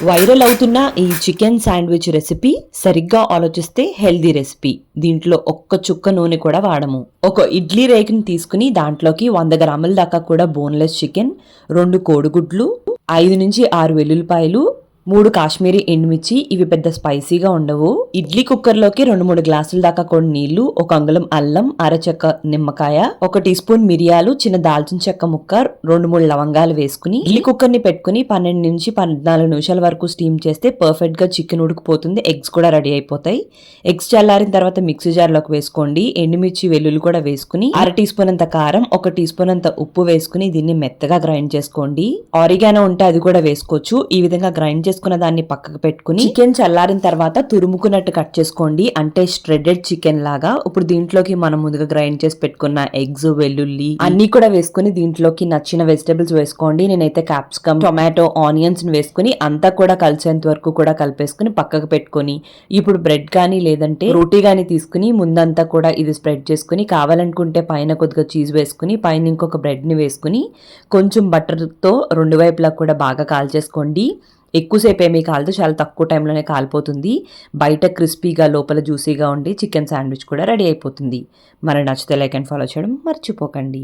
Viral అవుతున్న ఈ chicken sandwich recipe సరిగ్గా ఆలోచిస్తే హెల్దీ రెసిపీ. దీంట్లో ఒక్క చుక్క నూనె కూడా వాడము. ఒక ఇడ్లీ రేకుని తీసుకుని దాంట్లోకి 100 గ్రాముల దాకా కూడా బోన్లెస్ చికెన్, 2 కోడిగుడ్లు, 5 నుంచి 6 వెల్లుల్లిపాయలు, 3 కాశ్మీరీ ఎండుమిర్చి. ఇవి పెద్ద స్పైసీగా ఉండవు. ఇడ్లీ కుక్కర్లోకి 2-3 గ్లాసుల దాకా కూడా నీళ్లు, 1 అంగుళం అల్లం, అరచెక్క నిమ్మకాయ, 1 టీ స్పూన్ మిరియాలు, చిన్న దాల్చిన చెక్క ముక్క, 2-3 లవంగాలు వేసుకుని ఇడ్లీ కుక్కర్ ని పెట్టుకుని 12 నుంచి 14 నిమిషాల వరకు స్టీమ్ చేస్తే పర్ఫెక్ట్ గా చికెన్ ఉడికిపోతుంది. ఎగ్స్ కూడా రెడీ అయిపోతాయి. ఎగ్స్ చల్లారిన తర్వాత మిక్సీ జార్ లోకి వేసుకోండి. ఎండుమిర్చి, వెల్లుల్లి కూడా వేసుకుని 1/2 టీ స్పూన్ అంత కారం, 1 టీ స్పూన్ అంత ఉప్పు వేసుకుని దీన్ని మెత్తగా గ్రైండ్ చేసుకోండి. ఆరిగానో ఉంటే అది కూడా వేసుకోవచ్చు. ఈ విధంగా గ్రైండ్ చేసుకున్న దాన్ని పక్కకు పెట్టుకుని చికెన్ చల్లారిన తర్వాత తురుముకున్నట్టు కట్ చేసుకోండి. అంటే స్ట్రెడెడ్ చికెన్ లాగా. ఇప్పుడు దీంట్లోకి మనం ముందుగా గ్రైండ్ చేసి పెట్టుకున్న ఎగ్స్, వెల్లుల్లి అన్ని కూడా వేసుకుని దీంట్లోకి నచ్చిన వెజిటబుల్స్ వేసుకోండి. నేనైతే క్యాప్సికమ్, టొమాటో, ఆనియన్స్ వేసుకుని అంతా కూడా కలిసేంత వరకు కూడా కలిపేసుకుని పక్కకు పెట్టుకుని ఇప్పుడు బ్రెడ్ కానీ లేదంటే రోటీ కానీ తీసుకుని ముందంతా కూడా ఇది స్ప్రెడ్ చేసుకుని కావాలనుకుంటే పైన కొద్దిగా చీజ్ వేసుకుని పైన ఇంకొక బ్రెడ్ ని వేసుకుని కొంచెం బటర్ తో 2 వైపులా కూడా బాగా కాల్చేసుకోండి. ఎక్కువసేపు ఏమీ కాలదు, చాలా తక్కువ టైంలోనే కాలిపోతుంది. బయట క్రిస్పీగా లోపల జ్యూసీగా ఉండి చికెన్ శాండ్విచ్ కూడా రెడీ అయిపోతుంది. మరి నచ్చితే లైక్ అండ్ ఫాలో చేయడం మర్చిపోకండి.